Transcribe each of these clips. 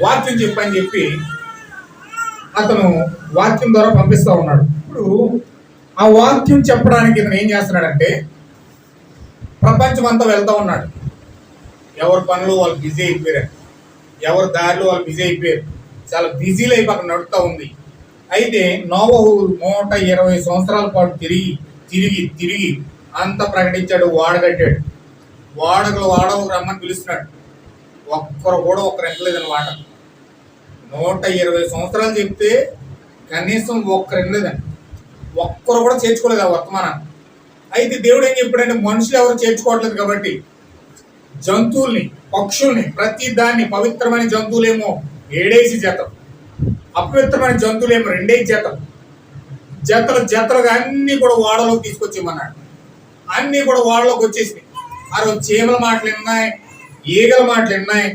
వాక్యం చెప్పని చెప్పి అతను వాక్యం ద్వారా పంపిస్తూ ఉన్నాడు. ఇప్పుడు ఆ వాక్యం చెప్పడానికి ఇతను ఏం చేస్తున్నాడంటే ప్రపంచం అంతా వెళ్తూ ఉన్నాడు. ఎవరి పనులు వాళ్ళు బిజీ అయిపోయారు, ఎవరి దారిలో వాళ్ళు బిజీ అయిపోయారు, చాలా బిజీ లైఫ్ అక్కడ నడుస్తూ ఉంది. అయితే నోవహు 120 సంవత్సరాల పాటు తిరిగి తిరిగి తిరిగి అంత ప్రకటించాడు, వాడ కట్టాడు. వాడకు రమ్మని పిలుస్తున్నాడు. ఒక్కరు కూడా ఒక్కరు ఎంటలేదన్నమాట. 120 సంవత్సరాలు చెప్తే కనీసం ఒక్కరు ఎంటలేదండి, ఒక్కరు కూడా చేర్చుకోలేదు ఆ వర్తమానాన్ని. అయితే దేవుడు ఏం చెప్పాడంటే మనుషులు ఎవరు చేర్చుకోవట్లేదు కాబట్టి జంతువుల్ని, పక్షుల్ని, ప్రతి దాన్ని, పవిత్రమైన జంతువులేమో 7 జతలు, అపవిత్రమైన జంతువులేమో 2 జతలు, జతలుగా అన్ని కూడా ఓడలోకి తీసుకొచ్చేయమన్నాడు. అన్ని కూడా ఓడలోకి వచ్చేసినాయి. ఆ రోజు చీమల మాటలు విన్నాయి, ఈగల మాటలు విన్నాయి,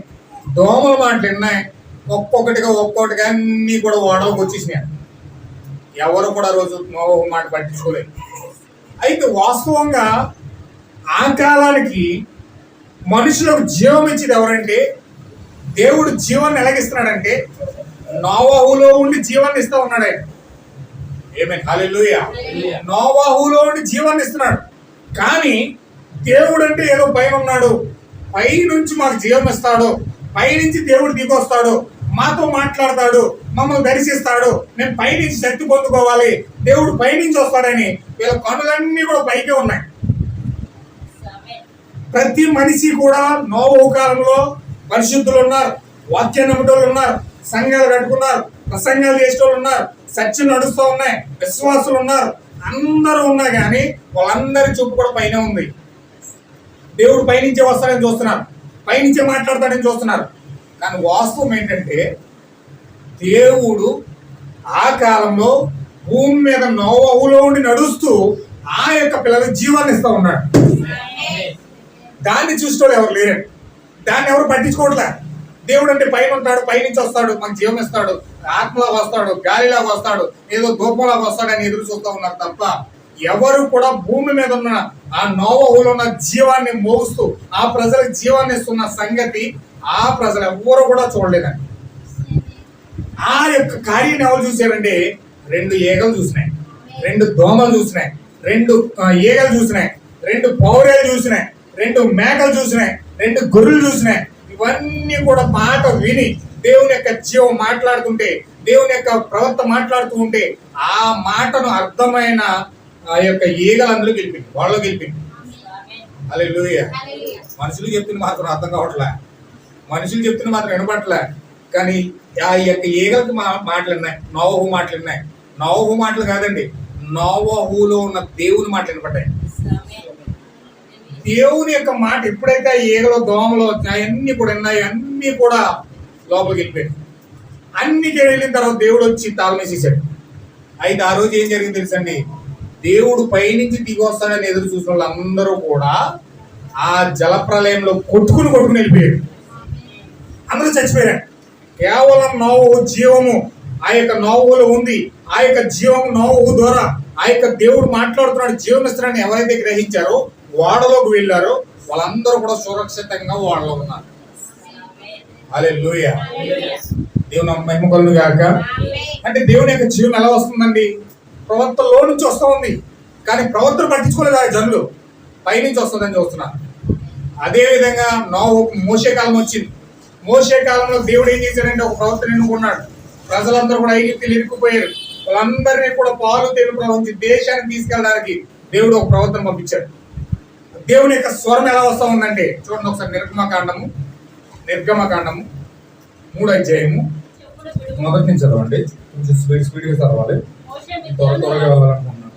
దోమల మాటలు విన్నాయి. ఒక్కొక్కటిగా అన్ని కూడా ఓడలోకి వచ్చేసినాయి. ఎవరు కూడా రోజు నోవహు మాట పట్టించుకోలేదు. అయితే వాస్తవంగా ఆ కాలానికి మనుషులకు జీవం ఇచ్చేది ఎవరంటే దేవుడు. జీవాన్ని ఎలాగిస్తున్నాడంటే నోవహులో ఉండి జీవాన్ని ఇస్తూ ఉన్నాడు ఆయన. ఆమేన్, హల్లెలూయా. నోవహులో ఉండి జీవాన్ని ఇస్తున్నాడు. కానీ దేవుడు అంటే ఏదో పైన ఉన్నాడు, పై నుంచి మాకు జీవం ఇస్తాడు, పైనుంచి దేవుడు దిగొస్తాడు, మాతో మాట్లాడతాడు, మమ్మల్ని దర్శిస్తాడు, మేము పైనుంచి శక్తి పొందుకోవాలి, దేవుడు పైనుంచి వస్తాడని వీళ్ళ కనులన్నీ కూడా పైకే ఉన్నాయి. ప్రతి మనిషి కూడా నోవహు కాలంలో పరిశుద్ధులు ఉన్నారు, వాక్యం నమ్మటోళ్ళు ఉన్నారు, సంఘాలు కట్టుకున్నారు, ప్రసంగాలు చేసేటోళ్ళు ఉన్నారు, సత్యం నడుస్తూ ఉన్నాయి, విశ్వాసులు ఉన్నారు, అందరూ ఉన్నా కానీ వాళ్ళందరి చూపు కూడా పైన ఉంది. దేవుడు పైనుంచే వస్తాడని చూస్తున్నారు, పైనుంచే మాట్లాడతాడని చూస్తున్నారు. కానీ వాస్తవం ఏంటంటే దేవుడు ఆ కాలంలో భూమి మీద నోవహులో ఉండి నడుస్తూ ఆ యొక్క పిల్లలకు జీవాన్ని ఇస్తూ ఉన్నాడు. దాన్ని చూసుకోవడం ఎవరు లేరండి, దాన్ని ఎవరు పట్టించుకోవట్లే. దేవుడు అంటే పైన ఉంటాడు, పైనుంచి వస్తాడు, మనకు జీవం ఇస్తాడు, ఆత్మలాగా వస్తాడు, గాలిలాగా వస్తాడు, ఏదో ధూపంలాగా వస్తాడని ఎదురు చూస్తూ ఉన్నారు తప్ప ఎవరు కూడా భూమి మీద ఉన్న ఆ నోవహులో ఉన్న జీవాన్ని మోస్తూ ఆ ప్రజలకు జీవాన్ని ఇస్తున్న సంగతి ఆ ప్రజలు ఎవరు కూడా చూడలేదండి. ఆ యొక్క కార్యాన్ని ఎవరు చూశారంటే 2 ఈగలు చూసినాయి, 2 దోమలు చూసినాయి, 2 ఈగలు చూసినాయి, 2 పౌరేలు చూసినాయి, 2 మేకలు చూసినాయి, 2 గొర్రెలు చూసినాయి. ఇవన్నీ కూడా మాట విని దేవుని యొక్క జీవం మాట్లాడుతుంటే, దేవుని యొక్క ప్రవర్తన మాట్లాడుతూ ఉంటే ఆ మాటను అర్థమైన ఆ యొక్క ఈగలందరూ గెలిపింది, వాళ్ళు గెలిపింది. హల్లెలూయా. మనుషులు చెప్తుంది మాత్రం అర్థం కావట్లే, మనుషులు చెప్తున్న మాత్రం వినపట్లే. కానీ ఆ యొక్క ఈగలకు మాటలు ఉన్నాయి, నోవహు మాటలు ఉన్నాయి. నోవహు మాటలు కాదండి, నోవహులో ఉన్న దేవుని మాటలు వినపడ్డాయి. దేవుని యొక్క మాట ఎప్పుడైతే ఈగలో దోమలో అన్ని కూడా ఉన్నాయి, అన్ని కూడా లోపలికి వెళ్ళిపోయాయి. అన్నికి వెళ్ళిన తర్వాత దేవుడు వచ్చి తాళం వేసేసాడు. అయితే ఆ రోజు ఏం జరిగింది తెలుసండి, దేవుడు పైనుంచి దిగి వస్తాడని ఎదురు చూసిన వాళ్ళందరూ కూడా ఆ జలప్రలయంలో కొట్టుకుని వెళ్ళిపోయాడు. అందరూ చచ్చిపోయారు. కేవలం నోవహు జీవము ఆ యొక్క నోవహులో ఉంది. ఆ యొక్క జీవము నోవహు ద్వారా ఆ యొక్క దేవుడు మాట్లాడుతున్నాడు, జీవం ఇస్తున్నాడని ఎవరైతే గ్రహించారో ఓడలోకి వెళ్ళారో వాళ్ళందరూ కూడా సురక్షితంగా ఓడలో ఉన్నారు. హల్లెలూయా. దేవుని మహిమ కలుగును గాక. అంటే దేవుని యొక్క జీవం ఎలా వస్తుందండి? ప్రవర్తనలో నుంచి వస్తూ ఉంది, కానీ ప్రవర్తన పట్టించుకోలేదు ఆ జనులు, పైనుంచి వస్తుందని చూస్తున్నారు. అదే విధంగా నోవహుకు మోషే కాలం వచ్చింది. మోషే కాలంలో దేవుడు ఏం చేశాడంటే ఒక ప్రవర్తన ఎన్నుకున్నాడు. ప్రజలందరూ కూడా ఐగుప్తులు ఇరుక్కుపోయారు. వాళ్ళందరినీ కూడా పాలు తేనె ప్రవహించి దేశానికి తీసుకెళ్ళడానికి దేవుడు ఒక ప్రవర్తన పంపించాడు. దేవుని యొక్క స్వరం ఎలా వస్తూ ఉందంటే చూడండి ఒకసారి, నిర్గమకాండము 3వ అధ్యాయము మొదటి నుంచి చదవండి. కొంచెం స్పీడ్గా చదవాలి, త్వరగా వెళ్ళాలనుకుంటున్నాను.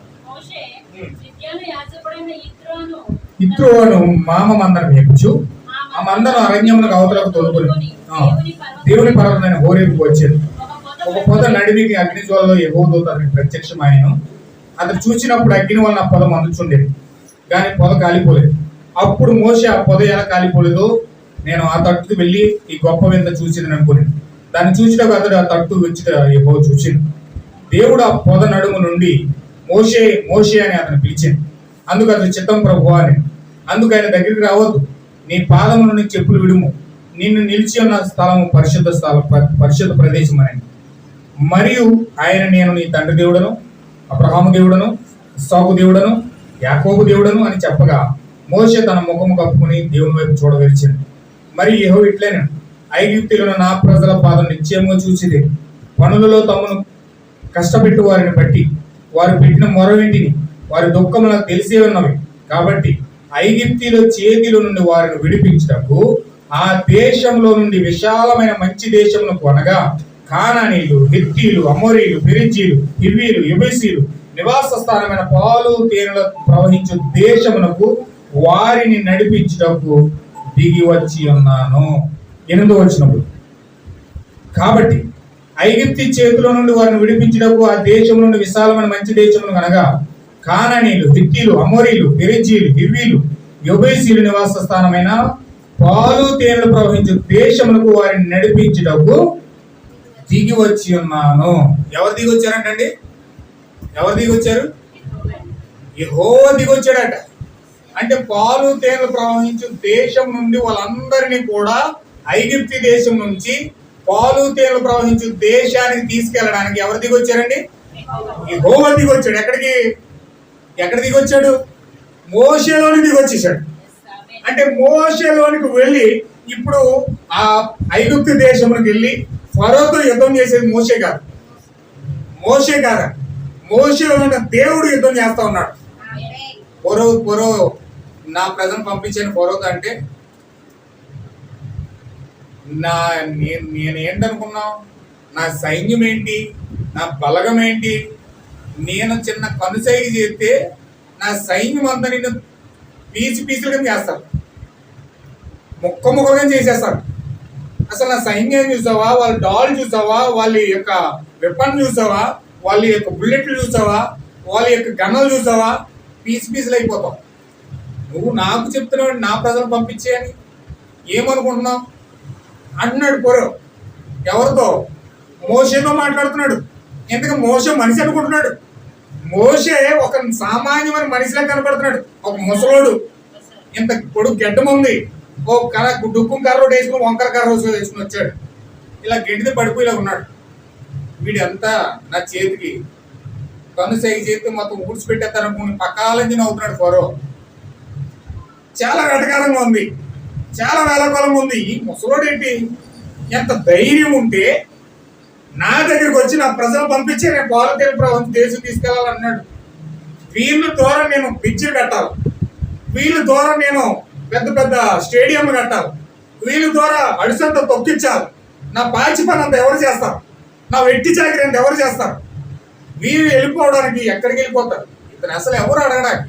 ఇత్రోను మామ మందను మేపుచు ఆ మందను అరణ్యములకు అవతలకు తోలుకొని దేవుని పర్వతమైన హోరేబుకు వచ్చారు. ఒక పొద నడిమికి అగ్నిజ్వాలలో యెహోవా దూత అతనికి ప్రత్యక్షమాయెను. అతను చూసినప్పుడు అగ్ని వలన పొద మండుచుండేది, కానీ పొద కాలిపోలేదు. అప్పుడు మోషే ఆ పొద ఎలా కాలిపోలేదో నేను ఆ తట్టుకు వెళ్ళి ఈ గొప్ప వింత చూసిందని అనుకుని దాన్ని చూసినప్పుడు అతడు ఆ తట్టు వచ్చి యెహోవా చూసింది. దేవుడు ఆ పొద నడుము నుండి మోషే మోషే అని అతను పిలిచాను. అందుకు అతను చిత్తం ప్రభువా అని. అందుకు ఆయన దగ్గరికి రావద్దు, నీ పాదముల నుండి చెప్పులు విడుము, నిన్ను నిలిచి ఉన్న స్థలము పరిశుద్ధ స్థలం, పరిశుద్ధ ప్రదేశం అని. మరియు ఆయన నేను నీ తండ్రి దేవుడను, అబ్రహాము దేవుడను, ఇస్సాకు దేవుడను, యాకోబు దేవుడను అని చెప్పగా మోషే తన ముఖము కప్పుకుని దేవుని వైపు చూడవెలిచాడు. మరి యెహోవా ఇట్లనే, ఐగుప్తులను నా ప్రజల పాదం నిశ్చయముగా చూసిది. పనులలో తమను కష్టపెట్టు వారిని బట్టి వారు పెట్టిన మొర వింటిని, వారి దుఃఖము నాకు తెలిసే ఉన్నవి. కాబట్టి ఐగుప్తీయుల చేతిలో నుండి వారిని విడిపించుటకు ఆ దేశంలో నుండి విశాలమైన మంచి దేశమునకు అనగా కానానీయులు, హిత్తీయులు, అమోరీయులు, పెరిజీలు, హివ్వీలు, యెబూసీయులు నివాస స్థానమైన పాలు తేనెలు ప్రవహించు దేశమునకు వారిని నడిపించుటకు దిగి వచ్చి ఉన్నాను. 8వ వచనములు. కాబట్టి ఐగుప్తీ చేతిలో నుండి వారిని విడిపించుటకు ఆ దేశం నుండి విశాలమైన మంచి దేశమును అనగా కానానీయులు, హిత్తీయులు, అమోరీయులు, పెరిజీలు, హివ్వీలు, యెబూసీయులు నివాస స్థానమైన పాలు తేనెలు ప్రవహించు దేశమునకు వారిని నడిపించుటకు దిగి వచ్చి ఉన్నాను. ఎవరు దిగి వచ్చారంటండి? ఎవరు దిగి వచ్చారు? యెహోవా దిగి వచ్చాడట. అంటే పాలు తేనెలు ప్రవహించు దేశం నుండి వాళ్ళందరినీ కూడా ఐగుప్తు దేశం నుంచి పాలు తేనెలు ప్రవహించు దేశానికి తీసుకెళ్ళడానికి ఎవరు దిగి వచ్చారండి? యెహోవా దిగి వచ్చాడు. ఎక్కడ దిగి వచ్చాడు? మోషేలోని దిగి వచ్చేసాడు. అంటే మోషేలోనికి వెళ్ళి ఇప్పుడు ఆ ఐగుప్తు దేశంలోకి వెళ్ళి ఫరోతో యుద్ధం చేసేది మోషే కాదు. మోషేలో ఉన్న దేవుడు యుద్ధం చేస్తా ఉన్నాడు. ఫరో నా ప్రజలను పంపించాను ఫరోతో అంటే నేనేంటనుకున్నావు? నా సైన్యం ఏంటి, నా బలగం ఏంటి? నేను చిన్న కనుసైగి చేస్తే నా సైన్యం అంతా నిన్ను పీసులుగా చేస్తారు, ముక్కలుగా చేసేస్తారు. అసలు నా సైన్యం చూసావా? వాళ్ళ డాల్ చూసావా? వాళ్ళ యొక్క వెపన్ చూసావా? వాళ్ళ యొక్క బుల్లెట్లు చూసావా? వాళ్ళ యొక్క గన్నలు చూసావా? పీసులు అయిపోతావు. నువ్వు నాకు చెప్తున్నావు నా ప్రజలు పంపించే అని ఏమనుకుంటున్నావు అంటున్నాడు ఫరో. ఎవరితో? మోషేతో మాట్లాడుతున్నాడు. ఎందుకంటే మోషే మనిషి అనుకుంటున్నాడు. మోషే ఒక సామాన్యమైన మనిషిలా కనపడుతున్నాడు. ఒక ముసలోడు, ఇంత పొడుగు గడ్డం ఉంది, ఓ డుక్కు కర్ర వేసుకుని వంకర కర్ర వేసుకుని వచ్చాడు. ఇలా గడ్డితో పడిపోయేలా ఉన్నాడు. వీడంతా నా చేతికి కనుసైగి చేతి మొత్తం ఊడ్చిపెట్టేస్తారనుకుని పక్కాలని నవ్వుతున్నాడు ఫరో. చాలా వెటకారంగా ఉంది, చాలా వేలకాలంగా ఉంది. ఈ ముసలోడు ఏంటి, ఎంత ధైర్యం ఉంటే నా దగ్గరికి వచ్చి నా ప్రజలు పంపించి నేను పాలతీన దేశం తీసుకెళ్లాలన్నాడు. వీళ్ళ ద్వారా నేను పిచ్చిలు కట్టాలి, వీళ్ళ ద్వారా నేను పెద్ద పెద్ద స్టేడియం కట్టాలి, వీళ్ళ ద్వారా అడిసంత తొక్కించాలి. నా పాచి పని అంత ఎవరు చేస్తారు? నా వెట్టి చాకరీ అంత ఎవరు చేస్తారు? వీళ్ళు వెళ్ళిపోవడానికి ఎక్కడికి వెళ్ళిపోతారు? ఇతను అసలు ఎవరు అడగడానికి?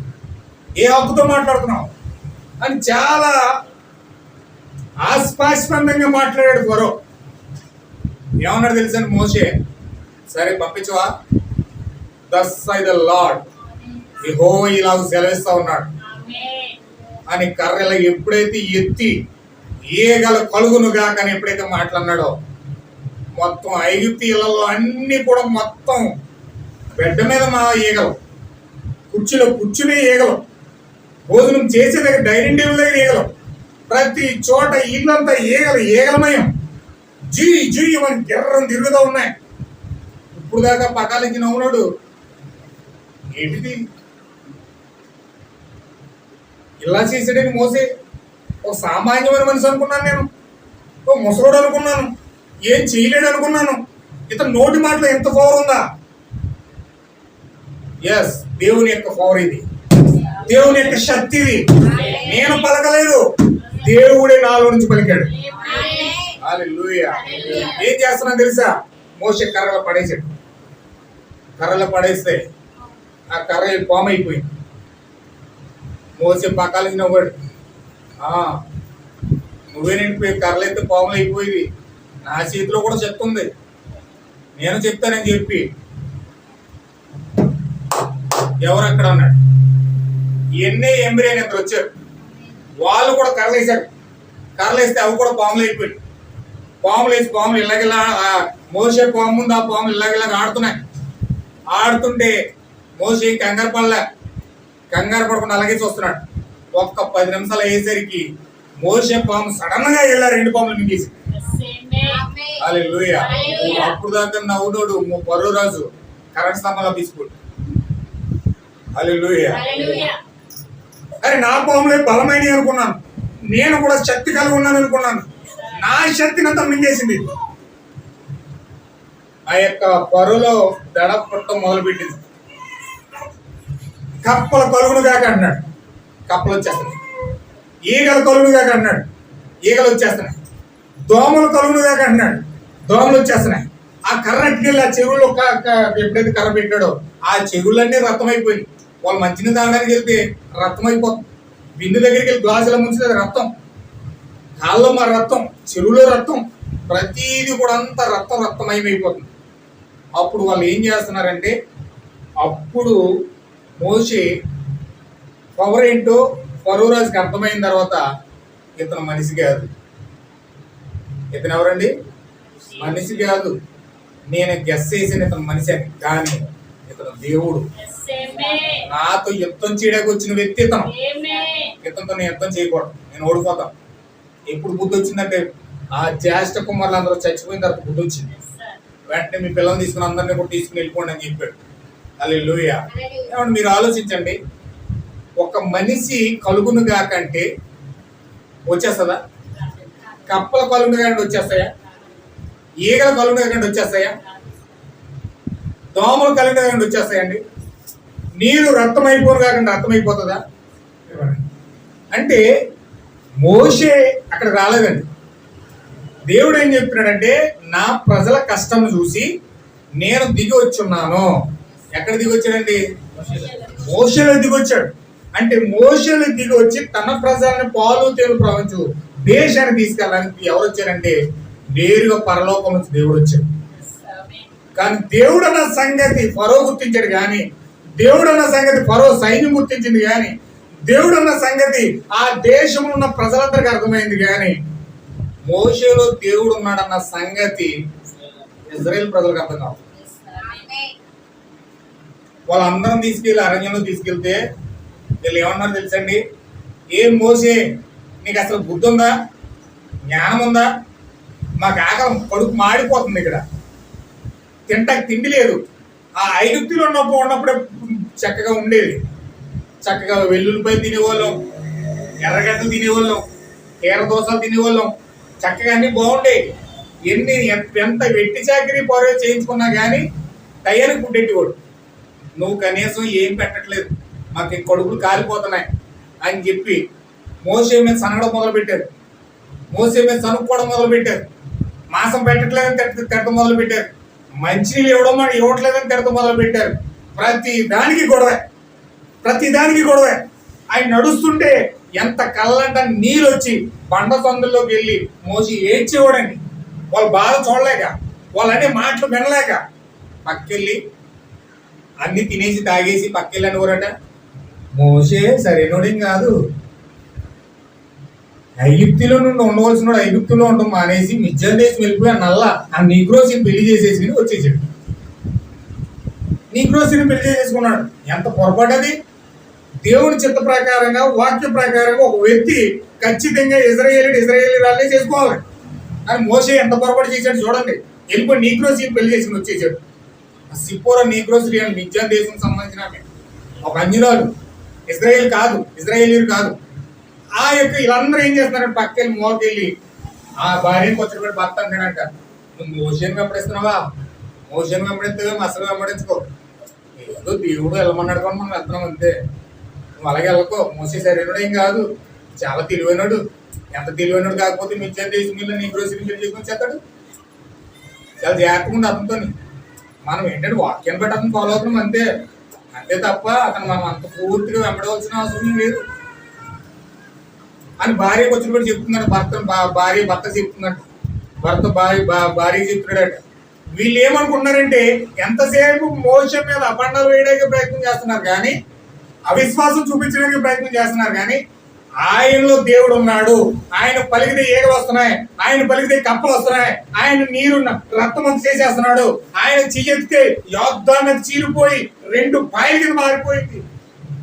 ఏ హక్కుతో మాట్లాడుతున్నావు అని చాలా ఆస్పాస్పందంగా మాట్లాడాడు ఫరో. ఏమన్నాడు తెలుసా మోషే? సరే పంపించవా? దస్ ఐ ద లార్డ్, యెహోవా ఇలా సెలవిస్తా ఉన్నాడు అని కర్రెల ఎప్పుడైతే ఎత్తి ఈగల కలుగునుగా కానీ ఎప్పుడైతే మాట్లాడినాడో మొత్తం ఐగుప్తు ఇళ్లలో అన్ని కూడా మొత్తం బెడ్ మీద మా ఈగలు, కుర్చీలో కూర్చునే ఈగలు, భోజనం చేసే దగ్గర డైనింగ్ టేబుల్ దగ్గర ఈగలు, ప్రతి చోట ఇల్లంతా ఈగలమయం. జీ జీ మన గిర్రం తిరుగుతూ ఉన్నాయి. ఇప్పుడు దాకా పకాలకి నవ్వునాడు. ఏంటిది ఇలా చేసాడని మోసే? ఒక సామాన్యమైన మనిషి అనుకున్నాను నేను, ఓ ముసలోడు అనుకున్నాను, ఏం చేయలేడు అనుకున్నాను. ఇతను నోటి మాటలో ఎంత పవర్ ఉందా? ఎస్, దేవుని యొక్క పవర్ ఇది, దేవుని యొక్క శక్తి ఇది. నేను పలకలేదు, దేవుడే నాలో నుంచి పలికాడు. హల్లెలూయా. ఏం చేస్తున్నా తెలుసా? మోషే కర్రలు పడేసాడు. కర్రలు పడేస్తే ఆ కర్ర పాము అయిపోయింది. మోసే పకాలకి నవ్వాడు. నువ్వేనండి కర్రలు అయితే పాములు అయిపోయింది, నా చేతిలో కూడా శక్తి ఉంది, నేను చెప్తానని చెప్పి ఎవరు అక్కడ అన్నాడు. ఎన్నే ఎంబ్రీ అని అక్కడ వచ్చారు. వాళ్ళు కూడా కర్రలు వేశారు. కర్రలు వేస్తే అవి కూడా పాములు అయిపోయాయి. పాములు వేసి పాములు ఇలాగిలా మోసే పాము ముందు ఆ పాములు ఇలాగిలాగా ఆడుతున్నాయి. ఆడుతుంటే మోసే కంగారు పడకుండా అలాగే చూస్తున్నాడు. ఒక్క 10 నిమిషాలు అయ్యేసరికి మోషే పాము సడన్ గా వెళ్ళా రెండు పాములు మింగేసి. హల్లెలూయా. అప్పుడు దాకా నవ్వునోడు పరో రాజు కరెంట్ స్తంభంలో తీసుకుంటు. హల్లెలూయా. అరే నా పాములే బలమైన అనుకున్నాను, నేను కూడా శక్తి కలిగి ఉన్నాను అనుకున్నాను. నా శక్తిని అంతా మింగేసింది. ఆ యొక్క పరులో దడ పుట్టడం మొదలుపెట్టింది. కప్పల కలుగును కాక అన్నాడు, కప్పలు వచ్చేస్తున్నాయి. ఈగల కలుగును కాక అన్నాడు, ఈగలు వచ్చేస్తున్నాయి. దోమలు కలుగును కాక అన్నాడు, దోమలు వచ్చేస్తున్నాయి. ఆ కర్రకి ఆ చెవులు ఎప్పుడైతే కర్ర పెట్టాడో ఆ చెవులన్నీ రక్తమైపోయింది. వాళ్ళు మంచిని తాగడానికి వెళ్తే రక్తం అయిపోతుంది. బిందు దగ్గరికి వెళ్ళి గ్లాసులో ముంచుతుంది రక్తం. కాళ్ళలో మా రక్తం, చెరువులో రక్తం, ప్రతిదీ కూడా అంతా రక్తమయమైపోతుంది. అప్పుడు వాళ్ళు ఏం చేస్తున్నారంటే, అప్పుడు మోషే పవర్ ఏంటో ఫరో రాజుకి అర్థమైన తర్వాత, ఇతను మనిషి కాదు, ఇతను ఎవరండి? మనిషి కాదు, నేను గెస్ చేసిన ఇతను మనిషి అని, కానీ ఇతను దేవుడు. నాతో యుద్ధం చేయడానికి వచ్చిన వ్యక్తి ఇతను. ఇతనితో నేను యుద్ధం చేయకూడదు, నేను ఓడిపోతాను. ఎప్పుడు బుద్ధి వచ్చిందంటే, ఆ జ్యేష్ఠ కుమారులు అందరూ చచ్చిపోయిన తర్వాత బుద్ధి వచ్చింది. వెంటనే మీ పిల్లల్ని తీసుకుని అందరినీ కూడా తీసుకుని వెళ్ళిపోండి అని చెప్పాడు. హల్లెలూయా. ఏమంటే మీరు ఆలోచించండి, ఒక మనిషి కలుగును కాకంటే వచ్చేస్తుందా? కప్పల కలుగును కాకంటే వచ్చేస్తాయా? ఈగల కలుగును కాకంటే వచ్చేస్తాయా? దోమలు కలుగును కాకంటే వచ్చేస్తాయండి? నీరు రక్తమైపోను కాకుండా రక్తమైపోతుందా? అంటే మోషే అక్కడ రాలేదండి. దేవుడు ఏం చెప్తున్నాడంటే, నా ప్రజల కష్టం చూసి నేను దిగి వచ్చున్నాను. ఎక్కడ దిగి వచ్చాడండి? మోషేలో దిగి వచ్చాడు. అంటే మోషేలో దిగి వచ్చి తన ప్రజల్ని పాలు తేలు ప్రవహించు దేశాన్ని తీసుకెళ్ళడానికి ఎవరు వచ్చారంటే, నేరుగా పరలోకం నుంచి దేవుడు వచ్చాడు. కానీ దేవుడు అన్న సంగతి ఫరో గుర్తించాడు, కానీ దేవుడు అన్న సంగతి ఫరో సైన్యం గుర్తించింది, కానీ దేవుడు అన్న సంగతి ఆ దేశంలో ఉన్న ప్రజలందరికీ అర్థమైంది. కానీ మోషేలో దేవుడు ఉన్నాడన్న సంగతి ఇజ్రాయేల్ ప్రజలకు అర్థం కాదు. వాళ్ళందరం తీసుకెళ్ళి అరణ్యంలో తీసుకెళ్తే వీళ్ళు ఏమన్నారు తెలుసండి? ఏం మోసే, నీకు అసలు బుద్ధి ఉందా, జ్ఞానం ఉందా? మాకు ఆకలి కడుపు మాడిపోతుంది, ఇక్కడ తింటాకి తిండి లేదు. ఆ ఐగుప్తులో ఉన్నప్పుడే చక్కగా ఉండేది. చక్కగా వెల్లుల్లిపై తినేవాళ్ళం, ఎర్రగడ్డలు తినేవాళ్ళం, కీర దోసలు తినేవాళ్ళం, చక్కగా అన్ని బాగుండేవి. ఎంత వెట్టి చాకరీ పొరవ చేయించుకున్నా కానీ టయానికి పుట్టేటివాడు. నువ్వు కనీసం ఏం పెట్టట్లేదు, మాకు కడుపులు కాలిపోతున్నాయి అని చెప్పి మోసే మీద సనగడం మొదలుపెట్టారు. మోసే మీద సనుక్కోవడం మొదలుపెట్టారు. మాసం పెట్టట్లేదని తిడతం మొదలుపెట్టారు. మంచినీళ్ళు ఇవ్వట్లేదని తిడతం మొదలుపెట్టారు. ప్రతి దానికి గొడవే. ఆయన నడుస్తుంటే ఎంత కళ్ళంట నీళ్ళు వచ్చి బండ సందుల్లోకి వెళ్ళి మోసి ఏడ్చేవాడండి. వాళ్ళు బాధ చూడలేక, వాళ్ళనే మాటలు వినలేక పక్కెళ్ళి అన్ని తినేసి తాగేసి పక్కెళ్ళి అనేవారట. మోసే సరైనోడేం కాదు, ఐగుప్తులో నుండి ఉండవలసిన ఐగుప్తులో ఉండడం మానేసి మిజ్జాన్ దేశం వెళ్ళిపోయి ఆ నీగ్రోసిని పెళ్లి చేసేసి వచ్చేసాడు. నీగ్రోసిని పెళ్లి చేసేసుకున్నాడు. ఎంత పొరపాటది! దేవుని చిత్త ప్రకారంగా, వాక్య ప్రకారంగా ఒక వ్యక్తి ఖచ్చితంగా ఇజ్రాయేలీరాలనే చేసుకోవాలి. కానీ మోసే ఎంత పొరపాటు చేశాడు చూడండి. వెళ్ళిపోయి నీగ్రోసిని పెళ్లి చేసుకుని వచ్చేసాడు. సిప్పోరా నీగ్రోసి అని మిజ్జాన్ దేశం సంబంధించిన ఒక అన్యురాలు, ఇజ్రాయేలీలు కాదు. ఆ యొక్క వీళ్ళందరూ ఏం చేస్తున్నారంటే పక్కెళ్ళి మోకెళ్ళి ఆ భార్యను వచ్చి భర్త అంటాడంట, నువ్వు మోసేని వెంబడిస్తున్నావా? మోసేని వెంబడిస్తే అసలు వెంబడించుకో, ఏదో దేవుడు వెళ్ళమన్నాడు కానీ మనం వెళ్తున్నాం అంతే. నువ్వు అలాగే వెళ్ళకో. మోసే సరైనడు ఏం కాదు, చాలా తెలివైనడు. ఎంత తెలివైనడు కాకపోతే మిజ్జాన్ దేశం మీద నీగ్రోసిని పెళ్లి చేసుకొని చేస్తాడు. చాలా జాగ్రత్తగా ఉంది అతనితో. మనం ఏంటంటే వాక్యాన్ని బట్టి అతను ఫాలో అవుతున్నాం అంతే తప్ప అతను మనం అంత పూర్తిగా వెంబడవలసిన అవసరం లేదు అని భార్యకు వచ్చినప్పుడు చెప్తున్నాడు. భర్త చెప్తున్నాడు, భార్య చెప్తున్నాడట. వీళ్ళు ఏమనుకుంటున్నారంటే ఎంతసేపు మోసే మీద అబండాలు వేయడానికి ప్రయత్నం చేస్తున్నారు, కానీ అవిశ్వాసం చూపించడానికి ప్రయత్నం చేస్తున్నారు. కానీ ఆయనలో దేవుడు ఉన్నాడు. ఆయన పలికితే ఏగలు వస్తున్నాయి, ఆయన పలికితే కప్పలు వస్తున్నాయి, ఆయన నీరు రక్తం చేసేస్తున్నాడు. ఆయన చెయ్యెత్తితే యోర్దాను చీలిపోయి 2 పాయల కింద మారిపోయింది.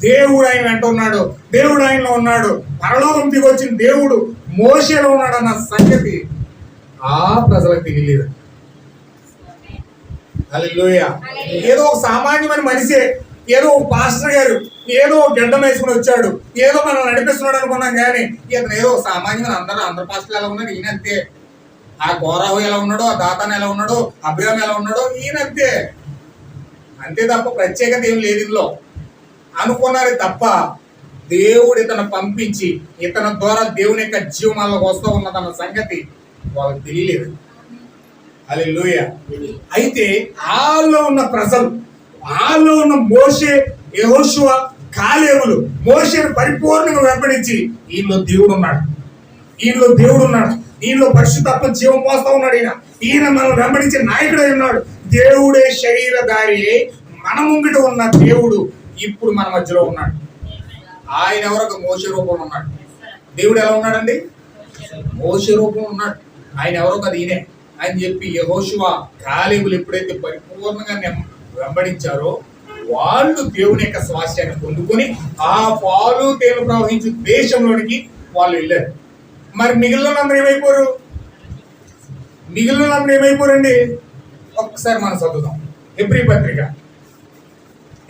దేవుడు ఆయన వెంట ఉన్నాడు, దేవుడు ఆయనలో ఉన్నాడు. పరలోకం దిగొచ్చిన దేవుడు మోషేలో ఉన్నాడన్న సంగతి ఆ ప్రజలకు తెలియలేదు. హల్లెలూయా. ఏదో ఒక సామాన్యమైన మనిషే, ఏదో ఒక పాస్టర్ గారు ఏదో గడ్డం వేసుకుని వచ్చాడు, ఏదో మనం నడిపిస్తున్నాడు అనుకున్నాం. కానీ ఇతను ఏదో సామాన్యమైన అందరు పాస్టర్లు ఎలా ఉన్నాడు, ఈయన అంతే. ఆ గోరాహు ఎలా ఉన్నాడో, ఆ దాతాన్ ఎలా ఉన్నాడో, అబ్రహాం ఎలా ఉన్నాడో, ఈయన అంతే. అంతే తప్ప ప్రత్యేకత ఏం లేదు ఇందులో అనుకున్నారు తప్ప, దేవుడు ఇతను పంపించి ఇతని ద్వారా దేవుని యొక్క జీవనాలకు వస్తూ ఉన్నదన్న సంగతి వాళ్ళకి తెలియలేదు. హల్లెలూయా. అయితే వాళ్ళలో ఉన్న ప్రజలు, వాళ్ళలో ఉన్న మోషే, యెహోషువ, కాలేబులు మోషేను పరిపూర్ణంగా వెంబడించి ఈయనలో దేవుడు ఉన్నాడు, ఈయనలో దేవుడు ఉన్నాడు, ఈయనలో పరిశుద్ధాత్మ జీవం పోస్తా ఉన్నాడు, ఈయన మనం వెంబడించే నాయకుడై ఉన్నాడు. దేవుడే శరీరధారి మన ముంగిట ఉన్న దేవుడు ఇప్పుడు మన మధ్యలో ఉన్నాడు. ఆయన ఎవరో మోషే రూపంలో ఉన్నాడు. దేవుడు ఎలా ఉన్నాడండి? మోషే రూపంలో ఉన్నాడు. ఆయన ఎవరో కదా ఈయనే అని చెప్పి యెహోషువ, కాలేబులు ఎప్పుడైతే పరిపూర్ణంగా వెంబడించారో వాళ్ళు దేవుని యొక్క స్వాస్థ్యాన్ని పొందుకొని ఆ పాలు తేనె ప్రవహించే దేశంలోనికి వాళ్ళు వెళ్ళారు. మరి మిగిలినందరూ ఏమైపోరు? మిగిలినందరూ ఏమైపోరండి? ఒక్కసారి మనం చదువుదాం. హెబ్రీ పత్రిక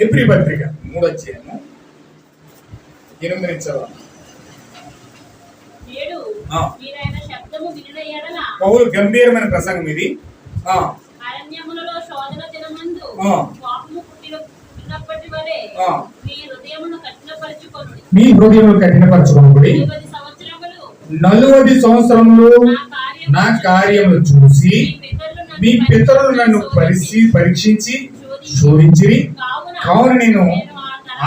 3వ అధ్యాయము 8 చదవాలి. పౌలు గంభీరమైన ప్రసంగం ఇది. మీ హృదయమును కఠినపరచుకొనుడి, 40 సంవత్సరములు నా కార్యములు చూసి మీ పితరులు నన్ను పరీక్షించి శోధించిరి. కావున నేను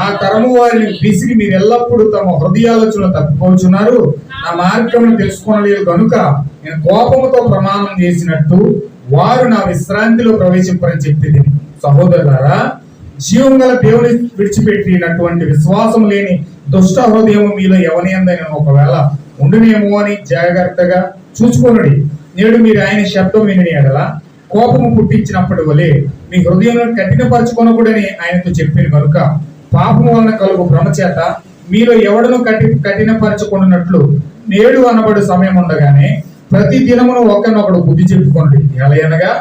ఆ తరము వారిని విసిగి మీరు ఎల్లప్పుడూ తమ హృదయాలోచనలు తప్పిపోతున్నారు, నా మార్గమును తెలుసుకోలేదు కనుక నేను కోపముతో ప్రమాణం చేసినట్టు వారు నా విశ్రాంతిలో ప్రవేశింపరని చెప్పింది. సహోదరులారా, జీవం గల దేవుని విడిచిపెట్టినటువంటి విశ్వాసం లేని దుష్ట హృదయం మీలో ఎవరియందని ఒకవేళ ఉండునేమో అని జాగ్రత్తగా చూసుకోండి. నేడు మీరు ఆయన శబ్దం విని ఎడల కోపము పుట్టించినప్పటి వలె మీ హృదయంలో కఠినపరచుకొనకూడని ఆయనతో చెప్పిన కనుక పాపము వలన కలుగు భ్రమ చేత మీలో ఎవడను కఠినపరచుకున్నట్లు నేడు అనబడు సమయం ఉండగానే ప్రతి దినమును ఒకరినొకడు బుద్ధి చెప్పుకోండి. ఎలయనగా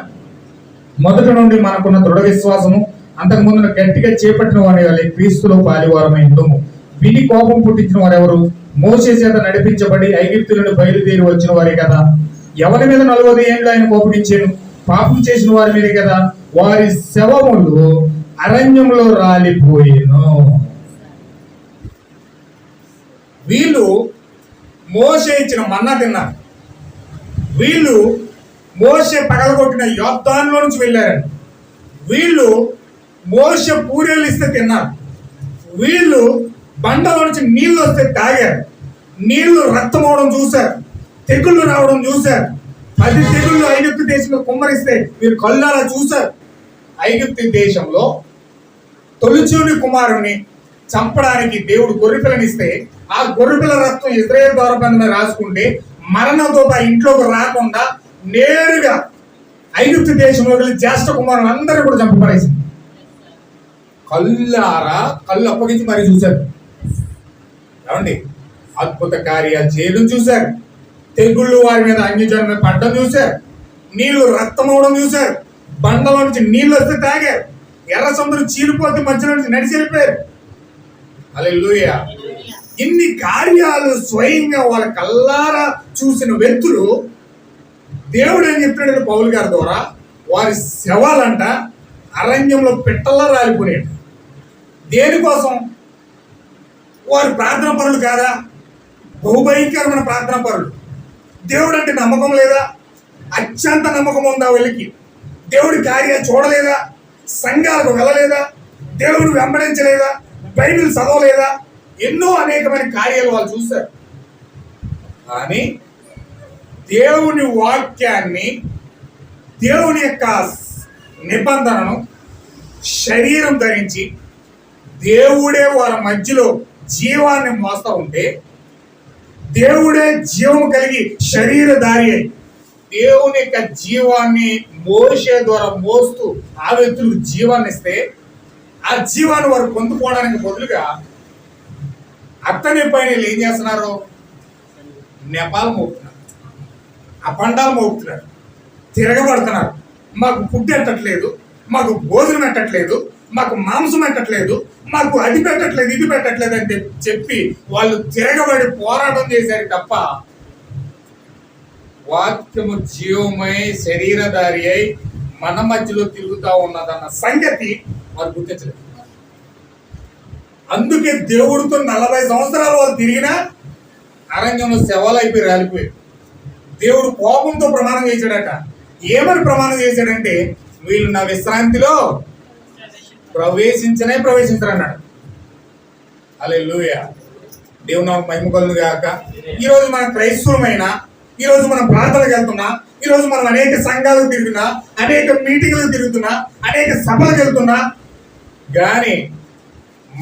మొదటి నుండి మనకున్న దృఢ విశ్వాసము అంతకు ముందు గట్టిగా చేపట్టిన వారి వల్ల క్రీస్తులో పాలివారమై ఉండుము. విని కోపం పుట్టించిన వారెవరు? మోషే చేత నడిపించబడి ఐగుప్తు నుండి బయలుదేరి వచ్చిన వారే కదా. ఎవరి మీద 40 ఏళ్ళు ఆయన కోపగించాను? పాపం చేసిన వారి మీదే కదా. వారి శవములు అరణ్యంలో రాలిపోయేను. వీళ్ళు మోషే ఇచ్చిన మన్నా తిన్నారు. వీళ్ళు మోషే పగలగొట్టిన యోర్దానులో నుంచి వెళ్ళారండి. వీళ్ళు మోషే పూరేళ్ళు ఇస్తే తిన్నారు. వీళ్ళు బండలో నుంచి నీళ్లు వస్తే తాగారు. నీళ్లు రక్తం అవడం చూశారు, తెగుళ్ళు రావడం చూశారు. 10 తెగుళ్ళు ఐగుప్తు దేశంలో కుమ్మరిస్తే మీరు కళ్ళారా చూశారు. ఐగుప్తు దేశంలో తొలిచూని కుమారుణ్ణి చంపడానికి దేవుడు గొర్రెపిల్లనిస్తే ఆ గొర్రెపిల్ల రక్తం ఇశ్రాయేలు ద్వారబంధం మీద రాసుకుంటే మరణంతో ఆ ఇంట్లోకి రాకుండా నేరుగా ఐగుప్తు దేశంలో వెళ్ళి జ్యేష్ఠ కుమారులు అందరూ కూడా చంపబడేసింది. కళ్ళు అప్పగించి మరీ చూశారు. ఏమండి, అద్భుత కార్యాలు చేయడం చూశారు. తెగుళ్ళు వారి మీద అన్యజనుల మీద పడ్డం చూశారు. నీళ్లు రక్తం అవడం చూశారు. బండలో నుంచి నీళ్లు వస్తే తాగారు. ఎర్ర సముద్రం చీలిపోతే మధ్యలో నుంచి నడిచి వెళ్ళిపోయారు. హల్లెలూయా. ఇన్ని కార్యాలు స్వయంగా వాళ్ళ కల్లారా చూసిన వ్యక్తులు దేవుడు ఏం చెప్తున్నాడు పౌలు గారి ద్వారా? వారి శవాలంట అరణ్యంలో పిట్టల్లా రాలిపోయాడు. దేనికోసం? వారు ప్రార్థన పరులు కాదా? బహుభయంకరమైన ప్రార్థన పరులు. దేవుడు అంటే నమ్మకం లేదా? అత్యంత నమ్మకం ఉందా వీళ్ళకి? దేవుడి కార్యాలు చూడలేదా? సంఘాలకు వెళ్ళలేదా? దేవుడు వెంబడించలేదా? బైబిల్ చదవలేదా? ఎన్నో అనేకమైన కార్యాలు వాళ్ళు చూశారు. కానీ దేవుని వాక్యాన్ని, దేవుని యొక్క నిబంధనను శరీరం ధరించి దేవుడే వాళ్ళ మధ్యలో జీవాన్ని మోస్తూ ఉంటే, దేవుడే జీవం కలిగి శరీరధారి అయి దేవుని యొక్క జీవాన్ని మోషే ద్వారా మోస్తూ ఆ వ్యక్తులకు జీవాన్ని ఇస్తే, ఆ జీవాన్ని వారు పొందుకోవడానికి బదులుగా అత్తని పైన ఏం చేస్తున్నారు? నెపాలు మోపుతున్నారు, అపండాలు మోపుతున్నారు, తిరగబడుతున్నారు. మాకు ఫుడ్ ఎట్టట్లేదు, మాకు భోజనం పెట్టట్లేదు, మాకు మాంసం పెట్టట్లేదు, మాకు అది పెట్టట్లేదు, ఇది పెట్టట్లేదు అని చెప్పి వాళ్ళు తిరగబడి పోరాటం చేశారు తప్ప వాక్యము జీవమై శరీరధారి అయి మన మధ్యలో తిరుగుతా ఉన్నదన్న సంగతి వారు గుర్తించలేదు. అందుకే దేవుడితో 40 సంవత్సరాలు వాళ్ళు తిరిగినా అరణ్యంలో శవాలైపోయి రాలిపోయారు. దేవుడు కోపంతో ప్రమాణం చేశాడట. ఏమని ప్రమాణం చేశాడంటే, వీళ్ళు నా విశ్రాంతిలో ప్రవేశించరన్నాడు. హల్లెలూయా, దేవుని నామమునకు మహిమ కలుగును గాక. ఈరోజు మన క్రైస్తవులమైన, ఈరోజు మనం ప్రార్థనలకు వెళ్తున్నా, ఈరోజు మనం అనేక సంఘాలకు తిరుగుతున్నా, అనేక మీటింగ్లకు తిరుగుతున్నా, అనేక సభలకు వెళ్తున్నా, కానీ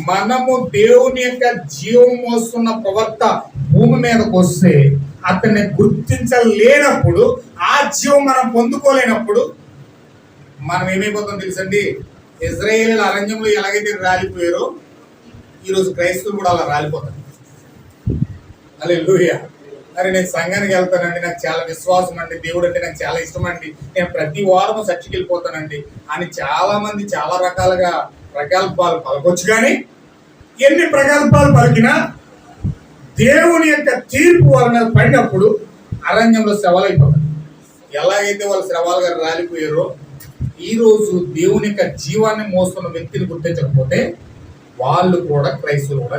మనము దేవుని యొక్క జీవం మోస్తున్న ప్రవర్త భూమి మీదకి వస్తే అతన్ని గుర్తించలేనప్పుడు, ఆ జీవం మనం పొందుకోలేనప్పుడు మనం ఏమైపోతుందో తెలుసండి. ఇజ్రాయేలీల అరణ్యంలో ఎలాగైతే రాలిపోయారో ఈరోజు క్రైస్తవులు కూడా అలా రాలిపోతారు. హల్లెలూయా. మరి నేను సంఘానికి వెళ్తానండి, నాకు చాలా విశ్వాసం అండి, దేవుడు అంటే నాకు చాలా ఇష్టం అండి, నేను ప్రతి వారం చర్చికి వెళ్ళిపోతానండి అని చాలా మంది చాలా రకాలుగా ప్రగల్భాలు పలకొచ్చు. కానీ ఎన్ని ప్రగల్భాలు పలికినా దేవుని యొక్క తీర్పు వాళ్ళ మీద పడినప్పుడు అరణ్యంలో శవాలైపోతారు. ఎలాగైతే వాళ్ళు శవాలుగా రాలిపోయారో ఈరోజు దేవుని యొక్క జీవాన్ని మోస్తున్న వ్యక్తిని గుర్తించకపోతే వాళ్ళు కూడా క్రైస్తవులు కూడా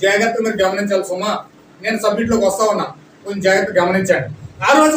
జాగ్రత్తగా మీరు గమనించాలి సుమా. నేను సబ్జెక్ట్లోకి వస్తా ఉన్నా, కొంచెం జాగ్రత్తగా గమనించండి. ఆ రోజు